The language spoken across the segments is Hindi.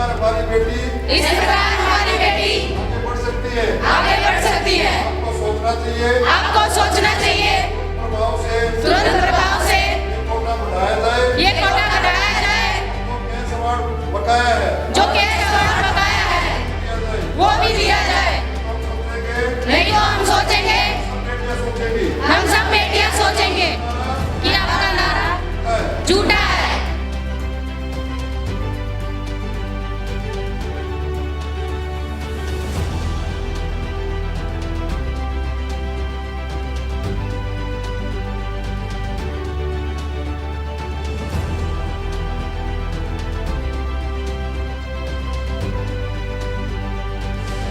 हमारी बेटी इस प्रकार हमारी बेटी आगे बढ़ सकती है। आगे बढ़ सकती है। आपको सोचना चाहिए, आपको सोचना चाहिए, प्रभाव से तुरंत प्रभाव से ये कोटा बढ़ाया जाए। ये कोटा घटाया जाए। तो क्या सवाल बकाया है जो केस सवाल बकाया है किया जाए। वो भी दिया जाए। हम सोचेंगे, नहीं तो हम सोचेंगे, बेटियां सोचेंगी हम सब बेटियां सोचेंगे कि आपका नारा झूठा है।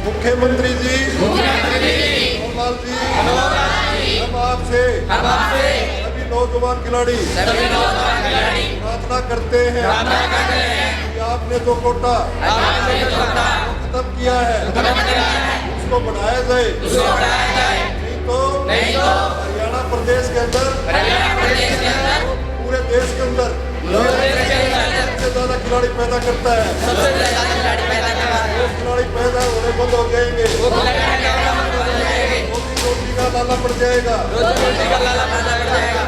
मुख्यमंत्री जी मनोहर जी, हम आपसे सभी नौजवान खिलाड़ी प्रार्थना करते हैं कि आपने जो कोटा खत्म किया है उसको बढ़ाया जाए। नहीं तो हरियाणा प्रदेश के अंदर पूरे देश के अंदर सबसे ज्यादा खिलाड़ी पैदा करता है। वो खिलाड़ी पैदा होने बंद हो जाएंगे। रोटी का लाला पड़ जाएगा।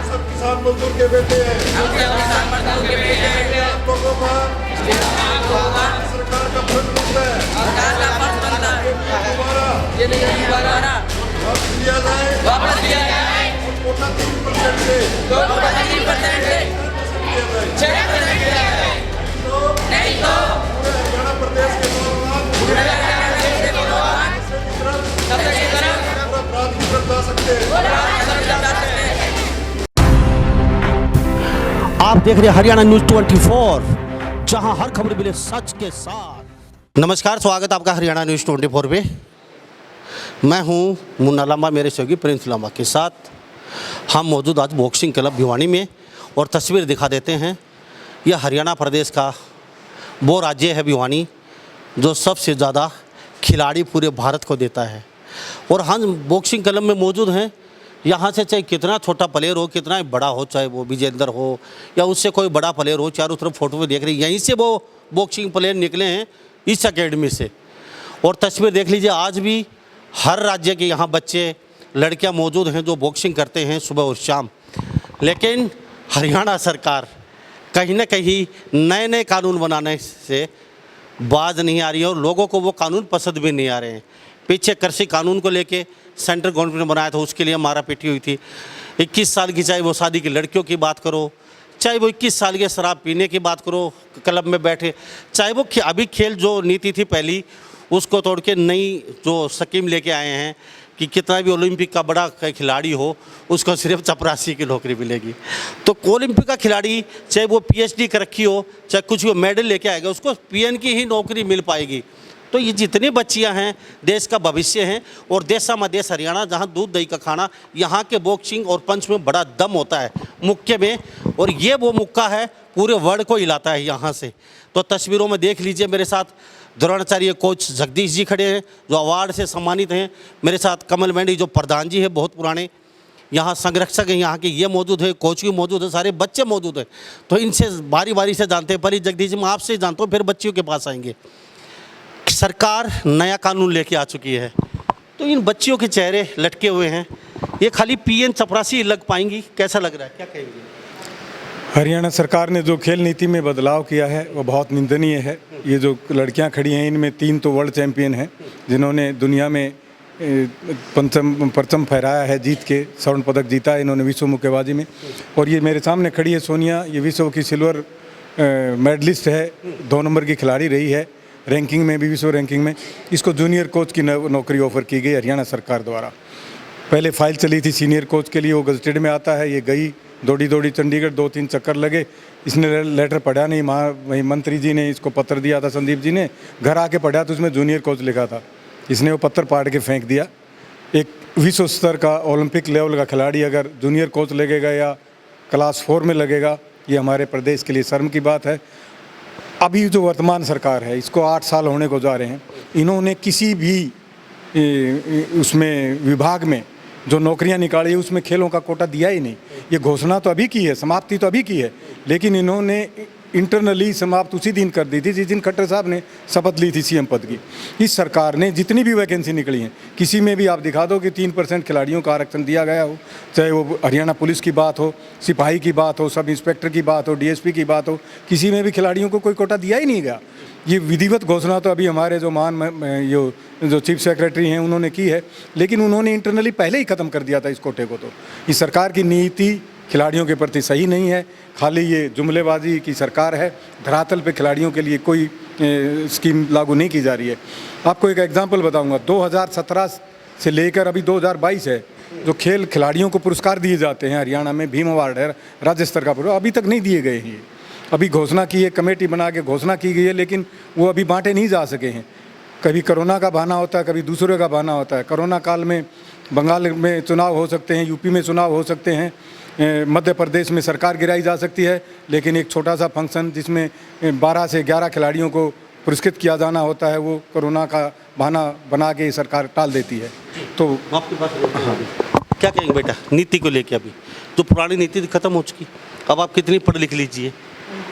सब किसान मजदूर के बेटे हैं। आप लोगों का सरकार का फर्ज बनता है। दोबारा वापस लिया जाए। कोटा 3% से नहीं तो पूरे हरियाणा प्रदेश के नौजवान जा सकते हैं। आप देख रहे हैं हरियाणा न्यूज 24, जहां हर खबर मिले सच के साथ। नमस्कार, स्वागत आपका हरियाणा न्यूज 24 पे। मैं हूं मुन्ना लांबा, मेरे सहयोगी प्रिंस लांबा के साथ हम मौजूद आज बॉक्सिंग क्लब भिवानी में, और तस्वीर दिखा देते हैं। यह हरियाणा प्रदेश का वो राज्य है भिवानी जो सबसे ज़्यादा खिलाड़ी पूरे भारत को देता है। और हम बॉक्सिंग क्लब में मौजूद हैं। यहाँ से चाहे कितना छोटा प्लेयर हो, कितना बड़ा हो, चाहे वो विजेंद्र हो या उससे कोई बड़ा प्लेयर हो, चारों तरफ फोटो में देख रहे हैं, यहीं से वो बॉक्सिंग प्लेयर निकले हैं इस एकेडमी से। और तस्वीर देख लीजिए, आज भी हर राज्य के यहाँ बच्चे लड़कियाँ मौजूद हैं जो बॉक्सिंग करते हैं सुबह और शाम। लेकिन हरियाणा सरकार कहीं ना कहीं नए नए कानून बनाने से बाज नहीं आ रही है, और लोगों को वो कानून पसंद भी नहीं आ रहे हैं। पीछे कृषि कानून को लेके सेंट्रल गवर्नमेंट ने बनाया था, उसके लिए मारा पीटी हुई थी। 21 साल की, चाहे वो शादी की लड़कियों की बात करो, चाहे वो 21 साल के शराब पीने की बात करो क्लब में बैठे, चाहे वो अभी खेल जो नीति थी पहली उसको तोड़ के नई जो स्कीम लेके आए हैं कि कितना भी ओलंपिक का बड़ा खिलाड़ी हो उसको सिर्फ चपरासी की नौकरी मिलेगी। तो ओलंपिक का खिलाड़ी चाहे वो PhD कर रखी हो, चाहे कुछ वो मेडल लेके आएगा, उसको PN की ही नौकरी मिल पाएगी। तो ये जितनी बच्चियां हैं देश का भविष्य हैं। और देशा में देश हरियाणा, जहां दूध दही का खाना, यहाँ के बॉक्सिंग और पंच में बड़ा दम होता है मुक्के में, और ये वो मुक्का है पूरे वर्ल्ड को हिलाता है यहाँ से। तो तस्वीरों में देख लीजिए, मेरे साथ द्रोणाचार्य कोच जगदीश जी खड़े हैं जो अवार्ड से सम्मानित हैं। मेरे साथ कमल मेंढी जो प्रधान जी है बहुत पुराने, यहाँ संरक्षक हैं यहाँ के, ये मौजूद है, कोच भी मौजूद है, सारे बच्चे मौजूद हैं। तो इनसे बारी बारी से जानते हैं। पहले जगदीश जी मैं आपसे जानता हूँ, फिर बच्चियों के पास आएंगे। सरकार नया कानून लेके आ चुकी है, तो इन बच्चियों के चेहरे लटके हुए हैं, ये खाली PN चपरासी लग पाएंगी, कैसा लग रहा है, क्या कहेंगे? हरियाणा सरकार ने जो खेल नीति में बदलाव किया है वो बहुत निंदनीय है। ये जो लड़कियां खड़ी हैं इनमें 3 तो वर्ल्ड चैंपियन हैं जिन्होंने दुनिया में परचम फहराया है, जीत के स्वर्ण पदक जीता है इन्होंने विश्व मुक्केबाजी में। और ये मेरे सामने खड़ी है सोनिया, ये विश्व की सिल्वर मेडलिस्ट है, 2 नंबर की खिलाड़ी रही है रैंकिंग में भी, विश्व रैंकिंग में। इसको जूनियर कोच की नौकरी ऑफर की गई हरियाणा सरकार द्वारा। पहले फाइल चली थी सीनियर कोच के लिए, वो गजटेड में आता है। ये गई दौड़ी चंडीगढ़, 2-3 चक्कर लगे, इसने लेटर पढ़ा नहीं। वही मंत्री जी ने इसको पत्र दिया था, संदीप जी ने, घर आके पढ़ा तो उसमें जूनियर कोच लिखा था। इसने वो पत्र पाड़ के फेंक दिया। एक विश्व स्तर का ओलंपिक लेवल का खिलाड़ी अगर जूनियर कोच लगेगा या क्लास 4 में लगेगा, ये हमारे प्रदेश के लिए शर्म की बात है। अभी जो वर्तमान सरकार है इसको 8 साल होने को जा रहे हैं, इन्होंने किसी भी उसमें विभाग में जो नौकरियां निकाली उसमें खेलों का कोटा दिया ही नहीं। ये घोषणा तो अभी की है, समाप्ति तो अभी की है, लेकिन इन्होंने इंटरनली समाप्त उसी दिन कर दी थी जिस दिन खट्टर साहब ने शपथ ली थी सीएम पद की। इस सरकार ने जितनी भी वैकेंसी निकली हैं, किसी में भी आप दिखा दो कि 3% खिलाड़ियों का आरक्षण दिया गया हो, चाहे वो हरियाणा पुलिस की बात हो, सिपाही की बात हो, सब इंस्पेक्टर की बात हो, डीएसपी की बात हो, किसी में भी खिलाड़ियों को कोई कोटा दिया ही नहीं गया। ये विधिवत घोषणा तो अभी हमारे जो जो चीफ सेक्रेटरी हैं उन्होंने की है, लेकिन उन्होंने इंटरनली पहले ही ख़त्म कर दिया था इस कोटे को। तो इस सरकार की नीति खिलाड़ियों के प्रति सही नहीं है, खाली ये जुमलेबाजी की सरकार है। धरातल पे खिलाड़ियों के लिए कोई स्कीम लागू नहीं की जा रही है। आपको एक एग्जांपल बताऊंगा, 2017 से लेकर अभी 2022 है, जो खेल खिलाड़ियों को पुरस्कार दिए जाते हैं हरियाणा में, भीम अवार्ड है राज्य स्तर का पुरस्कार, अभी तक नहीं दिए गए हैं। अभी घोषणा की है, कमेटी बना के घोषणा की गई है, लेकिन वो अभी बांटे नहीं जा सके हैं। कभी कोरोना का बहाना होता है, कभी दूसरे का बहाना होता है। कोरोना काल में बंगाल में चुनाव हो सकते हैं, यूपी में चुनाव हो सकते हैं, मध्य प्रदेश में सरकार गिराई जा सकती है, लेकिन एक छोटा सा फंक्शन जिसमें 12 से 11 खिलाड़ियों को पुरस्कृत किया जाना होता है, वो कोरोना का बहाना बना के सरकार टाल देती है। तो आपके पास क्या कहेंगे बेटा नीति को लेके? अभी जो पुरानी नीति खत्म हो चुकी, अब आप कितनी पढ़ लिख लीजिए,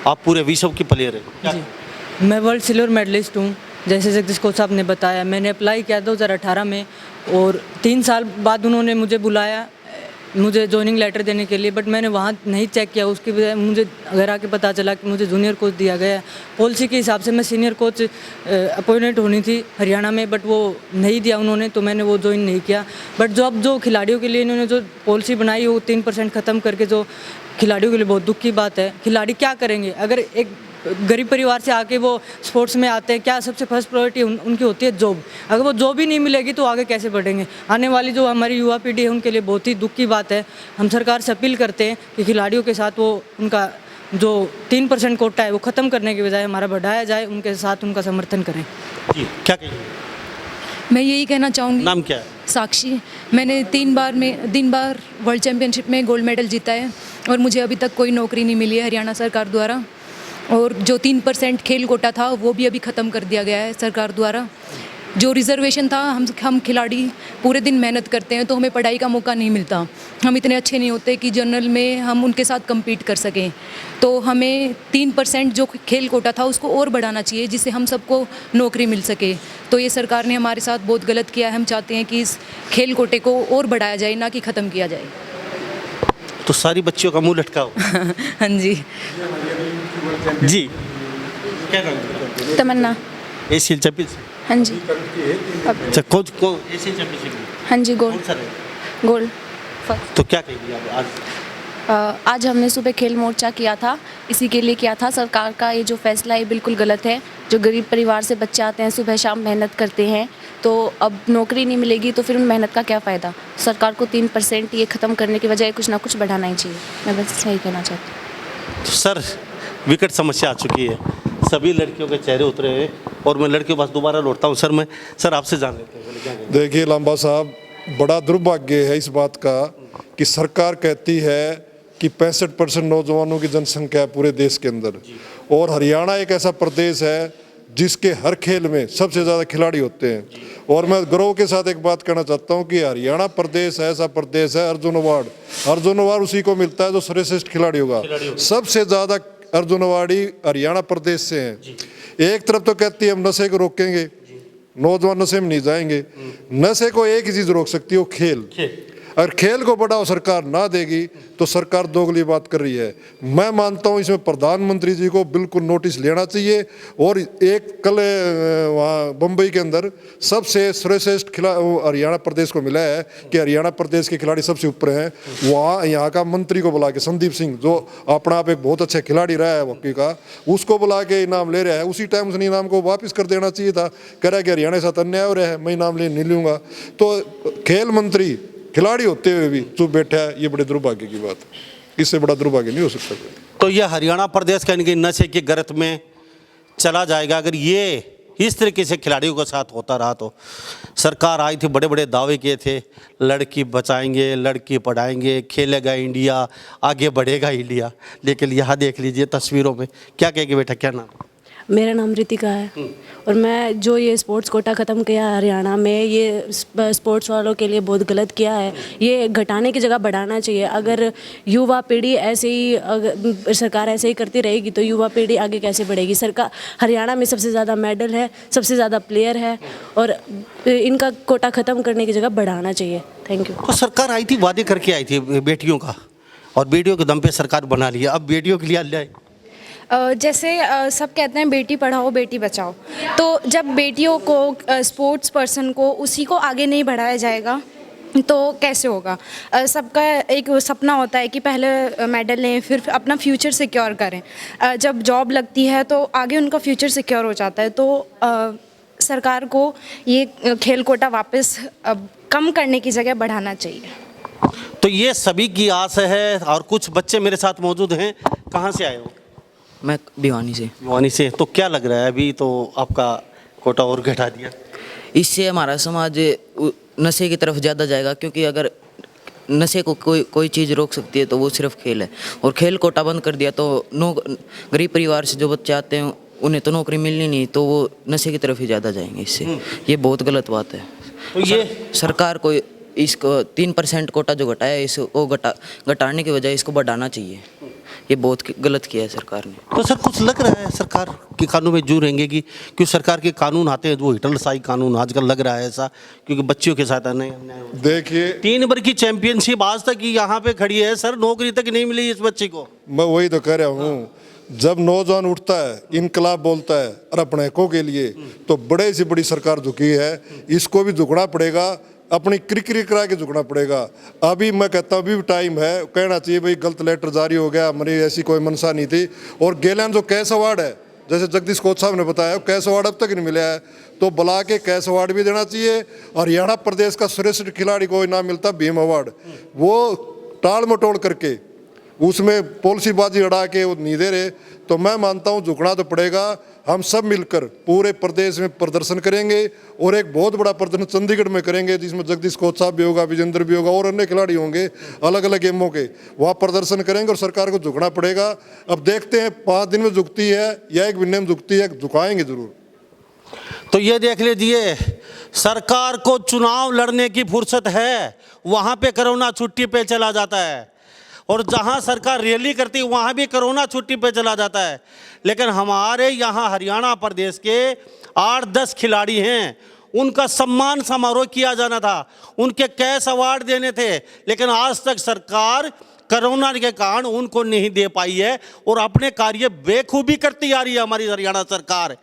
आप पूरे विश्व की प्लेयर हैं। जी, मैं वर्ल्ड सिल्वर मेडलिस्ट हूँ। जैसे जगदीश कोच साहब ने बताया, मैंने अप्लाई किया 2018 में और 3 साल बाद उन्होंने मुझे बुलाया मुझे ज्वाइनिंग लेटर देने के लिए, बट मैंने वहाँ नहीं चेक किया। उसकी बजाय मुझे घर आके पता चला कि मुझे जूनियर कोच दिया गया है। पॉलिसी के हिसाब से मैं सीनियर कोच अपॉइंटेड होनी थी हरियाणा में, बट वो नहीं दिया उन्होंने, तो मैंने वो ज्वाइन नहीं किया। बट जो खिलाड़ियों के लिए इन्होंने जो पॉलिसी बनाई वो 3% ख़त्म करके, जो खिलाड़ियों के लिए बहुत दुख की बात है। खिलाड़ी क्या करेंगे अगर एक गरीब परिवार से आके वो स्पोर्ट्स में आते हैं? क्या सबसे फर्स्ट प्रायोरिटी उनकी होती है जॉब। अगर वो जॉब ही नहीं मिलेगी तो आगे कैसे बढ़ेंगे? आने वाली जो हमारी युवा पीढ़ी है उनके लिए बहुत ही दुख की बात है। हम सरकार से अपील करते हैं कि खिलाड़ियों के साथ वो उनका जो 3% कोटा है वो ख़त्म करने के बजाय हमारा बढ़ाया जाए, उनके साथ उनका समर्थन करें। जी क्या कहेंगे? मैं यही कहना चाहूँगी। नाम क्या है? साक्षी। मैंने 3 बार वर्ल्ड चैम्पियनशिप में गोल्ड मेडल जीता है और मुझे अभी तक कोई नौकरी नहीं मिली है हरियाणा सरकार द्वारा। और जो 3% खेल कोटा था वो भी अभी ख़त्म कर दिया गया है सरकार द्वारा। जो रिजर्वेशन था, हम खिलाड़ी पूरे दिन मेहनत करते हैं तो हमें पढ़ाई का मौका नहीं मिलता। हम इतने अच्छे नहीं होते कि जनरल में हम उनके साथ कम्पीट कर सकें। तो हमें 3% जो खेल कोटा था उसको और बढ़ाना चाहिए, जिससे हम सबको नौकरी मिल सके। तो ये सरकार ने हमारे साथ बहुत गलत किया है। हम चाहते हैं कि इस खेल कोटे को और बढ़ाया जाए, ना कि ख़त्म किया जाए। तो सारी बच्चियों का मुंह लटका हो। हाँ जी। जी क्या नाम? तमन्ना। Asian championship? हाँ जी। अच्छा कोच को एशियन चैंपियनशिप में हाँ जी, कौन गोल्ड। सा रहे? गोल्ड। तो क्या कहेंगे आप आज? आज हमने सुबह खेल मोर्चा किया था, इसी के लिए किया था। सरकार का ये जो फैसला है बिल्कुल गलत है। जो गरीब परिवार से बच्चे आते हैं, सुबह शाम मेहनत करते हैं, तो अब नौकरी नहीं मिलेगी तो फिर उन मेहनत का क्या फ़ायदा। सरकार को 3% ये ख़त्म करने की बजाय कुछ ना कुछ बढ़ाना ही चाहिए। मैं बस यही कहना चाहती हूँ। तो सर विकट समस्या आ चुकी है, सभी लड़कियों के चेहरे उतरे हैं और मैं लड़कियों के पास दोबारा लौटता हूँ। सर आपसे जान लेते हैं, बोले क्या कहेंगे? देखिए लांबा साहब, बड़ा दुर्भाग्य है इस बात का कि सरकार कहती है कि 65% नौजवानों की जनसंख्या है पूरे देश के अंदर, और हरियाणा एक ऐसा प्रदेश है जिसके हर खेल में सबसे ज़्यादा खिलाड़ी होते हैं। और मैं गर्व के साथ एक बात कहना चाहता हूं कि हरियाणा प्रदेश ऐसा प्रदेश है, अर्जुन अवार्ड उसी को मिलता है जो सर्वश्रेष्ठ खिलाड़ी होगा। सबसे ज़्यादा अर्जुन अवार्डी हरियाणा प्रदेश से हैं। एक तरफ तो कहती है हम नशे को रोकेंगे, नौजवान नशे में नहीं जाएंगे। नशे को एक ही चीज़ रोक सकती है, वो खेल। अगर खेल को बढ़ावा सरकार ना देगी तो सरकार दोगली बात कर रही है। मैं मानता हूं इसमें प्रधानमंत्री जी को बिल्कुल नोटिस लेना चाहिए। और एक कल वहाँ बम्बई के अंदर सबसे सर्वश्रेष्ठ हरियाणा प्रदेश को मिला है कि हरियाणा प्रदेश के खिलाड़ी सबसे ऊपर हैं। वहाँ यहाँ का मंत्री को बुला के, संदीप सिंह जो अपना आप एक बहुत अच्छा खिलाड़ी रहा है हॉकी का, उसको बुला के इनाम ले रहा है। उसी टाइम उस इनाम को वापस कर देना चाहिए था। कह रहा है कि हरियाणा के साथ अन्याय हो रहा है, मैं इनाम ले नहीं लूँगा। तो खेल मंत्री खिलाड़ी होते हुए भी चुप बैठा है, ये बड़े दुर्भाग्य की बात है। इससे बड़ा दुर्भाग्य नहीं हो सकता। तो यह हरियाणा प्रदेश कहीं न कहीं नशे की गर्त में चला जाएगा अगर ये इस तरीके से खिलाड़ियों के साथ होता रहा। तो सरकार आई थी, बड़े बड़े दावे किए थे, लड़की बचाएंगे, लड़की पढ़ाएंगे, खेलेगा इंडिया, आगे बढ़ेगा इंडिया। लेकिन यहाँ देख लीजिए तस्वीरों में, क्या कहेंगे बेटा, क्या नाम? मेरा नाम रितिका है और मैं जो ये स्पोर्ट्स कोटा ख़त्म किया है हरियाणा में, ये स्पोर्ट्स वालों के लिए बहुत गलत किया है। ये घटाने की जगह बढ़ाना चाहिए। अगर युवा पीढ़ी ऐसे ही, अगर सरकार ऐसे ही करती रहेगी तो युवा पीढ़ी आगे कैसे बढ़ेगी। सरकार हरियाणा में सबसे ज़्यादा मेडल है, सबसे ज़्यादा प्लेयर है और इनका कोटा ख़त्म करने की जगह बढ़ाना चाहिए। Thank you. तो सरकार आई थी, वादे करके आई थी बेटियों का, और बेटियों के दम पे सरकार बना लिया। अब बेटियों के लिए अल्लाह जैसे सब कहते हैं बेटी पढ़ाओ बेटी बचाओ, तो जब बेटियों को, स्पोर्ट्स पर्सन को, उसी को आगे नहीं बढ़ाया जाएगा तो कैसे होगा। सबका एक सपना होता है कि पहले मेडल लें फिर अपना फ्यूचर सिक्योर करें। जब जॉब लगती है तो आगे उनका फ्यूचर सिक्योर हो जाता है। तो सरकार को ये खेल कोटा वापस कम करने की जगह बढ़ाना चाहिए। तो ये सभी की आस है। और कुछ बच्चे मेरे साथ मौजूद हैं। कहाँ से आए हो? मैं भिवानी से। भिवानी से। तो क्या लग रहा है, अभी तो आपका कोटा और घटा दिया, इससे हमारा समाज नशे की तरफ ज़्यादा जाएगा, क्योंकि अगर नशे को कोई चीज़ रोक सकती है तो वो सिर्फ खेल है। और खेल कोटा बंद कर दिया तो गरीब परिवार से जो बच्चे आते हैं उन्हें तो नौकरी मिलनी नहीं, तो वो नशे की तरफ ही ज़्यादा जाएंगे। इससे ये बहुत गलत बात है। तो ये सरकार को इसको 3% कोटा जो घटाया है इसको घटाने की बजाय इसको बढ़ाना चाहिए। ये बहुत गलत किया है सरकार ने। तो सर कुछ लग रहा है सरकार के कानून में जू रहेंगे कि क्यों सरकार के कानून आते हैं वो हिटलरशाही कानून आजकल लग रहा है ऐसा, क्योंकि बच्चियों के साथ अन्याय देखिए 3 नंबर की चैंपियनशिप आज तक यहाँ पे खड़ी है सर, नौकरी तक नहीं मिली इस बच्चे को। मैं वही तो कह रहा हूँ, जब नौजवान उठता है, इनकलाब बोलता है और अपने हकों के लिए, तो बड़े से बड़ी सरकार झुकी है। इसको भी झुकना पड़ेगा, अपनी क्रिकरी करा के झुकना पड़ेगा। अभी मैं कहता हूँ अभी भी टाइम है, कहना चाहिए भाई गलत लेटर जारी हो गया, हमारी ऐसी कोई मनसा नहीं थी। और गेलन जो कैश अवार्ड है, जैसे जगदीश कोच साहब ने बताया, कैश अवार्ड अब तक नहीं मिला है, तो बुला के कैश अवार्ड भी देना चाहिए। हरियाणा प्रदेश का श्रेष्ठ खिलाड़ी को इनाम मिलता भीम अवार्ड, वो टाल मटोल करके उसमें पॉलिसीबाजी अड़ा के वो नहीं दे रहे। तो मैं मानता हूँ झुकना तो पड़ेगा। हम सब मिलकर पूरे प्रदेश में प्रदर्शन करेंगे और एक बहुत बड़ा प्रदर्शन चंडीगढ़ में करेंगे, जिसमें जगदीश कोच साहब भी होगा, विजेंद्र भी होगा और अन्य खिलाड़ी होंगे अलग अलग गेमों के। वहाँ प्रदर्शन करेंगे और सरकार को झुकना पड़ेगा। अब देखते हैं 5 दिन में झुकती है या 1 महीने में झुकती है, झुकाएंगे जरूर। तो ये देख लीजिए, सरकार को चुनाव लड़ने की फुर्सत है, वहाँ पे कोरोना छुट्टी पे चला जाता है, और जहां सरकार रैली करती है वहां भी कोरोना छुट्टी पे चला जाता है। लेकिन हमारे यहाँ हरियाणा प्रदेश के 8-10 खिलाड़ी हैं, उनका सम्मान समारोह किया जाना था, उनके कैश अवार्ड देने थे, लेकिन आज तक सरकार कोरोना के कारण उनको नहीं दे पाई है और अपने कार्य बेखूबी करती आ रही है हमारी हरियाणा सरकार।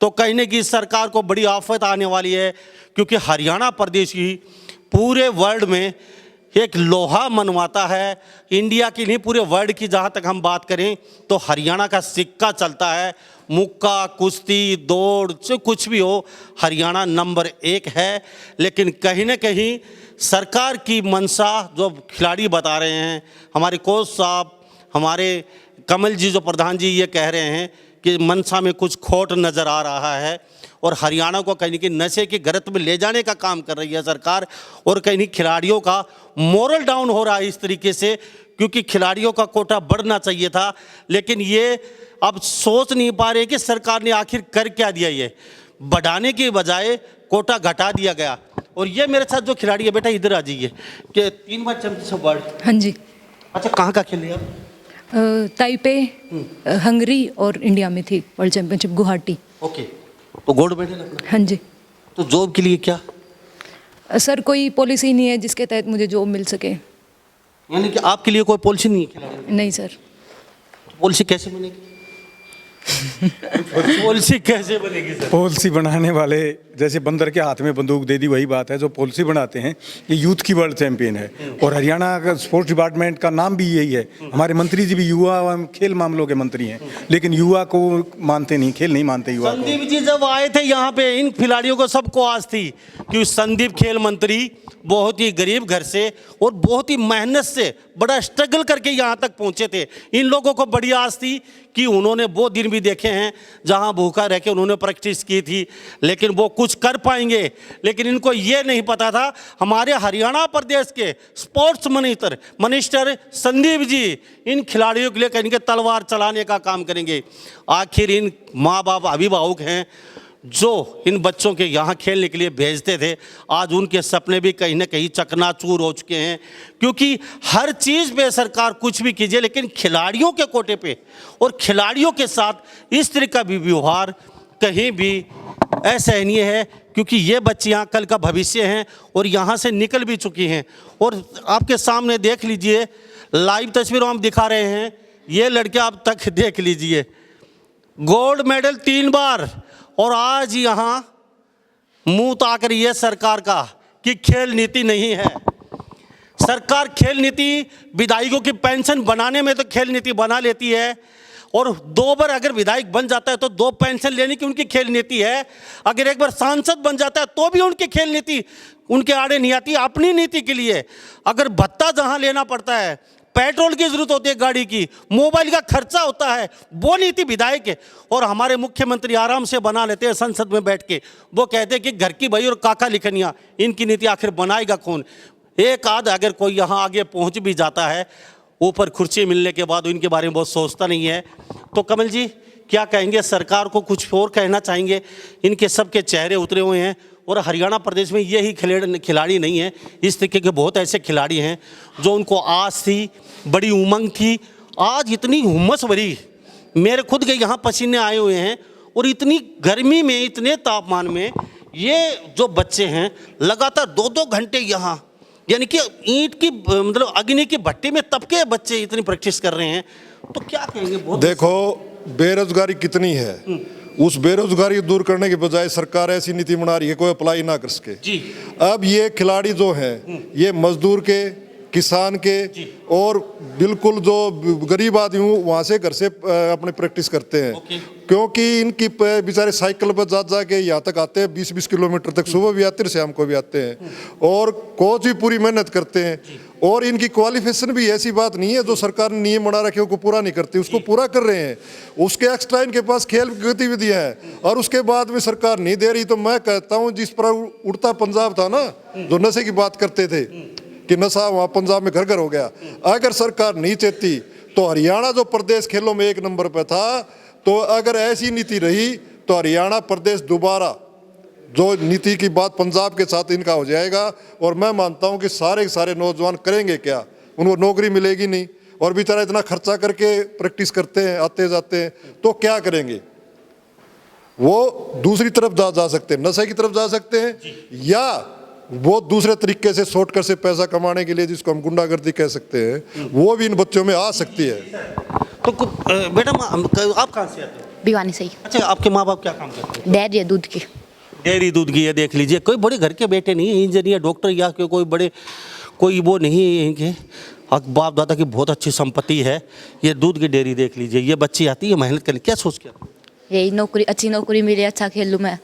तो कहने की सरकार को बड़ी आफत आने वाली है, क्योंकि हरियाणा प्रदेश ही पूरे वर्ल्ड में एक लोहा मनवाता है, इंडिया की नहीं पूरे वर्ल्ड की। जहाँ तक हम बात करें तो हरियाणा का सिक्का चलता है, मुक्का, कुश्ती, दौड़, जो कुछ भी हो, हरियाणा नंबर 1 है। लेकिन कहीं ना कहीं सरकार की मंशा जो खिलाड़ी बता रहे हैं, हमारे कोच साहब, हमारे कमल जी जो प्रधान जी ये कह रहे हैं कि मंशा में कुछ खोट नज़र आ रहा है और हरियाणा को कहीं कि नशे की गर्त में ले जाने का काम कर रही है सरकार। और कहीं खिलाड़ियों का मोरल डाउन हो रहा है इस तरीके से, क्योंकि खिलाड़ियों का कोटा बढ़ना चाहिए था, लेकिन ये अब सोच नहीं पा रहे कि सरकार ने आखिर कर क्या दिया। ये बढ़ाने की बजाय कोटा घटा दिया गया। और ये मेरे साथ जो खिलाड़ी है, बेटा इधर आ जाइए, कि 3 बार चैंपियनशिप वर्ल्ड। हाँ जी। अच्छा, कहाँ का खेले आप? ताइपे, हंगरी और इंडिया में थी वर्ल्ड चैंपियनशिप गुवाहाटी। ओके, तो गोल्ड मेडल अपना? हाँ जी। तो जॉब के लिए क्या सर कोई पॉलिसी नहीं है जिसके तहत मुझे जॉब मिल सके। यानी कि आपके लिए कोई पॉलिसी नहीं है खिलाड़ी? नहीं सर। पॉलिसी कैसे बनेगी? पॉलिसी कैसे बनेगी सर? पॉलिसी बनाने वाले जैसे बंदर के हाथ में बंदूक दे दी, वही बात है। जो पॉलिसी बनाते हैं ये यूथ की वर्ल्ड चैंपियन है, और हरियाणा का स्पोर्ट्स डिपार्टमेंट का नाम भी यही है। हमारे मंत्री जी भी युवा एवं खेल मामलों के मंत्री हैं, लेकिन युवा को मानते नहीं, खेल नहीं मानते युवा को। संदीप जी जब आए थे यहाँ पे, इन खिलाड़ियों को सबको आस थी कि संदीप खेल मंत्री बहुत ही गरीब घर से और बहुत ही मेहनत से बड़ा स्ट्रगल करके यहाँ तक पहुँचे थे। इन लोगों को बड़ी आस थी कि उन्होंने वो दिन भी देखे हैं जहाँ भूखा रह के उन्होंने प्रैक्टिस की थी, लेकिन वो कुछ कर पाएंगे। लेकिन इनको ये नहीं पता था हमारे हरियाणा प्रदेश के स्पोर्ट्स मिनिस्टर संदीप जी इन खिलाड़ियों के लिए कहीं के तलवार चलाने का काम करेंगे। आखिर इन माँ बाप अभिभावक हैं जो इन बच्चों के यहाँ खेलने के लिए भेजते थे, आज उनके सपने भी कहीं ना कहीं चकनाचूर हो चुके हैं। क्योंकि हर चीज़ पे सरकार कुछ भी कीजिए, लेकिन खिलाड़ियों के कोटे पे और खिलाड़ियों के साथ इस तरह का भी व्यवहार कहीं भी असहनीय है। क्योंकि ये बच्चियाँ कल का भविष्य हैं और यहाँ से निकल भी चुकी हैं। और आपके सामने देख लीजिए, लाइव तस्वीरों हम दिखा रहे हैं, ये लड़के आप तक देख लीजिए, गोल्ड मेडल 3 बार, और आज यहाँ मुंह ताक रही है सरकार का कि खेल नीति नहीं है। सरकार खेल नीति, विधायकों की पेंशन बनाने में तो खेल नीति बना लेती है, और 2 बार अगर विधायक बन जाता है तो 2 पेंशन लेने की उनकी खेल नीति है। अगर एक बार सांसद बन जाता है तो भी उनकी खेल नीति उनके आड़े नहीं आती अपनी नीति के लिए। अगर भत्ता जहाँ लेना पड़ता है, पेट्रोल की जरूरत होती है गाड़ी की, मोबाइल का खर्चा होता है, वो नीति विधायक है। और हमारे मुख्यमंत्री आराम से बना लेते हैं संसद में बैठ के। वो कहते हैं कि घर की भाई और काका लिखनिया, इनकी नीति आखिर बनाएगा कौन। एक आध अगर कोई यहाँ आगे पहुँच भी जाता है, ऊपर कुर्सी मिलने के बाद इनके बारे में बहुत सोचता नहीं है। तो कमल जी क्या कहेंगे, सरकार को कुछ और कहना चाहेंगे? इनके सबके चेहरे उतरे हुए हैं और हरियाणा प्रदेश में यही खिलाड़ी नहीं है, इस तरीके के बहुत ऐसे खिलाड़ी हैं जो उनको आस थी, बड़ी उमंग थी। आज इतनी हुम्मस भरी, मेरे खुद के यहाँ पसीने आए हुए हैं, और इतनी गर्मी में, इतने तापमान में ये जो बच्चे हैं लगातार 2-2 घंटे यहाँ, यानी कि ईंट की मतलब अग्नि की भट्टी में तब के बच्चे इतनी प्रैक्टिस कर रहे हैं। तो क्या कहेंगे? बहुत देखो बेरोजगारी कितनी है, उस बेरोजगारी दूर करने के बजाय सरकार ऐसी नीति बना रही है कोई अप्लाई ना कर सके जी। अब ये खिलाड़ी जो हैं ये मजदूर के, किसान के और बिल्कुल जो गरीब आदमी वहाँ से घर से अपने प्रैक्टिस करते हैं। क्योंकि इनकी बेचारे साइकिल पर जा के यहाँ तक आते हैं, 20-20 किलोमीटर तक, सुबह भी आते हैं शाम को भी आते हैं, और कोच भी पूरी मेहनत करते हैं। और इनकी क्वालिफिकेशन भी ऐसी बात नहीं है जो सरकार ने नियम बना रखे उसको पूरा नहीं करती, उसको पूरा कर रहे हैं। उसके एक्स्ट्रा इनके पास खेल गतिविधियां हैं और उसके बाद में सरकार नहीं दे रही। तो मैं कहता हूँ जिस पर उड़ता पंजाब था ना, जो नशे की बात करते थे कि नशा वहाँ पंजाब में घर घर हो गया, अगर सरकार नहीं चाहती तो हरियाणा जो प्रदेश खेलों में 1 नंबर पर था, तो अगर ऐसी नीति रही तो हरियाणा प्रदेश दोबारा जो नीति की बात पंजाब के साथ इनका हो जाएगा। और मैं मानता हूं कि सारे के सारे नौजवान करेंगे क्या, उनको नौकरी मिलेगी नहीं, और बेचारा इतना खर्चा करके प्रैक्टिस करते हैं, आते जाते हैं, तो क्या करेंगे? वो दूसरी तरफ जा सकते हैं, नशे की तरफ जा सकते हैं, या वो दूसरे तरीके से शॉर्टकट से पैसा कमाने के लिए, जिसको हम गुंडागर्दी कह सकते हैं, वो भी इन बच्चों में आ सकती है। तो बेटा आप कहाँ से आते हैं? भिवानी से ही। अच्छा, आपके माँ बाप क्या काम करते हैं? डेयरी है, दूध की। डेयरी दूध की है, देख लीजिए। कोई बड़े घर के बेटे नहीं है, इंजीनियर, डॉक्टर या कोई बड़े कोई वो नहीं है इनके। बाप दादा की बहुत अच्छी संपत्ति है, ये दूध की डेयरी देख लीजिए। ये बच्ची आती है मेहनत करने, क्या सोच के? यही नौकरी, अच्छी नौकरी मिले, अच्छा खेल लूँ मैं।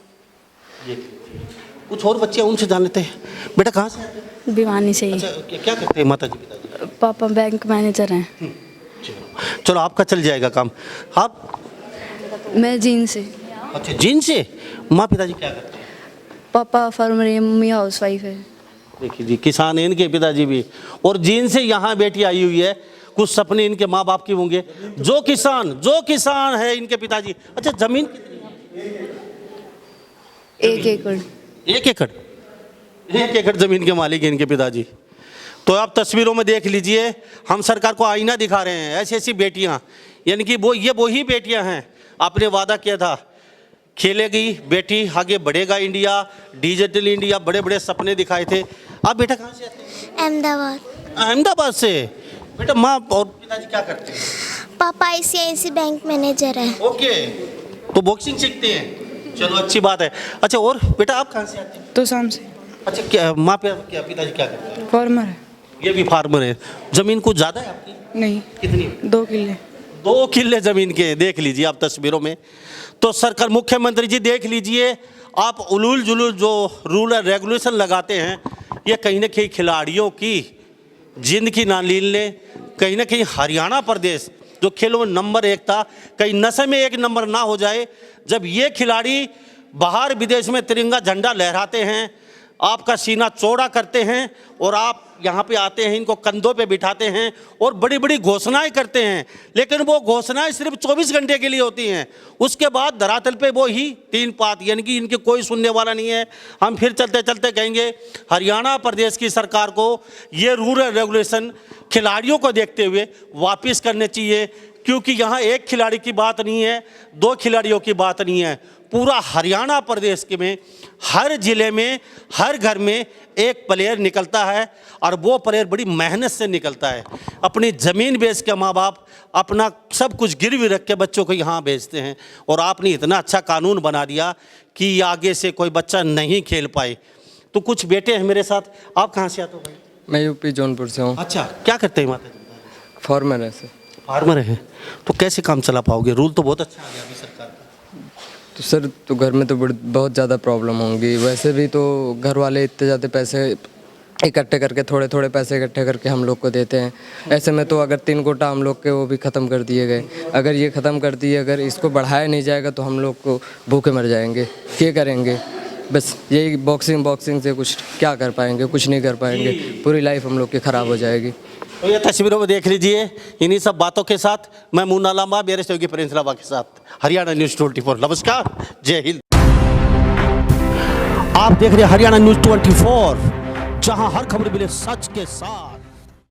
कुछ और बच्चे उनसे जान लेते हैं। बेटा कहाँ से आते हैं? भिवानी से ही। अच्छा, क्या करते हैं माता जी पिताजी? पापा बैंक मैनेजर हैं। चलो आपका चल जाएगा काम। आप? मैं जीन से। अच्छा, जीन से। माँ पिताजी क्या करते हैं? पापा फार्मर है, मम्मी हाउस वाइफ है। देखिए जी, किसान है इनके पिताजी भी, और जीन से यहाँ बेटी आई हुई है। कुछ सपने इनके माँ बाप के होंगे। जो किसान है इनके पिताजी। अच्छा, जमीन कितनी? 1 एकड़। 1 एकड़? 1 एकड़ जमीन के मालिक हैं इनके पिताजी। तो आप तस्वीरों में देख लीजिए, हम सरकार को आईना दिखा रहे हैं। ऐसी ऐसी बेटियां, यानी कि ये वही बेटियां हैं। आपने वादा किया था, खेलेगी बेटी, आगे बढ़ेगा इंडिया, डिजिटल इंडिया, बड़े बड़े सपने दिखाए थे। आप बेटा कहाँ से आते हैं? अहमदाबाद। अहमदाबाद से। बेटा माँ और पिताजी क्या करते हैं? पापा ICICI बैंक मैनेजर है। ओके, तो बॉक्सिंग सीखते हैं, चलो अच्छी बात है। अच्छा, और बेटा आप कहाँ से आते हैं? तो शाम से। अच्छा, क्या माँ क्या पिताजी क्या करते हैं? फार्मर है। ये भी फार्मर है। जमीन कुछ ज़्यादा है आपकी? नहीं। कितनी? 2 किले। 2 किले जमीन के, देख लीजिए आप तस्वीरों में। तो सरकार, मुख्यमंत्री जी देख लीजिए, आप उलूल जुलूल जो रूल एंड रेगुलेशन लगाते हैं, ये कहीं ना कहीं खिलाड़ियों की जिंदगी ना लीलने, कहीं ना कहीं हरियाणा प्रदेश जो खेलों में नंबर 1 था, कहीं नशे में 1 नंबर ना हो जाए। जब ये खिलाड़ी बाहर विदेश में तिरंगा झंडा लहराते हैं, आपका सीना चौड़ा करते हैं और आप यहाँ पे आते हैं, इनको कंधों पे बिठाते हैं और बड़ी बड़ी घोषणाएं करते हैं, लेकिन वो घोषणाएं सिर्फ 24 घंटे के लिए होती हैं। उसके बाद धरातल पे वो ही 3 पात, यानी कि इनके कोई सुनने वाला नहीं है। हम फिर चलते चलते कहेंगे हरियाणा प्रदेश की सरकार को ये रूल एंड रेगुलेशन खिलाड़ियों को देखते हुए वापस करने चाहिए, क्योंकि यहाँ एक खिलाड़ी की बात नहीं है, 2 खिलाड़ियों की बात नहीं है, पूरा हरियाणा प्रदेश के में हर जिले में हर घर में एक प्लेयर निकलता है और वो प्लेयर बड़ी मेहनत से निकलता है। अपनी ज़मीन बेच के माँ बाप अपना सब कुछ गिरवी रख के बच्चों को यहाँ भेजते हैं, और आपने इतना अच्छा कानून बना दिया कि आगे से कोई बच्चा नहीं खेल पाए। तो कुछ बेटे हैं मेरे साथ। आप कहाँ से आते हो भाई? मैं यूपी जौनपुर से हूँ। अच्छा, क्या करते हैं माता? फार्मर है सर। फार्मर है, तो कैसे काम चला पाओगे? रूल तो बहुत अच्छा आ गया अभी सरकार का। तो सर तो घर में तो बहुत ज़्यादा प्रॉब्लम होंगी। वैसे भी तो घर वाले इतने ज़्यादा पैसे इकट्ठे करके, थोड़े थोड़े पैसे इकट्ठे करके हम लोग को देते हैं। ऐसे में तो अगर 3 कोटा हम लोग के वो भी ख़त्म कर दिए गए, अगर ये ख़त्म कर दिए, अगर इसको बढ़ाया नहीं जाएगा तो हम लोग को भूखे मर जाएंगे। क्या करेंगे? बस यही बॉक्सिंग से कुछ क्या कर पाएंगे? कुछ नहीं कर पाएंगे। पूरी लाइफ हम लोग की ख़राब हो जाएगी। तो ये तस्वीरों में देख लीजिए, इन्हीं सब बातों के साथ मैं मुन्ना लांबा, मेरे सहयोगी प्रिंस लांबा के साथ हरियाणा न्यूज़ 24। नमस्कार, जय हिंद। आप देख रहे हैं हरियाणा न्यूज़ 24, जहां हर खबर मिले सच के साथ।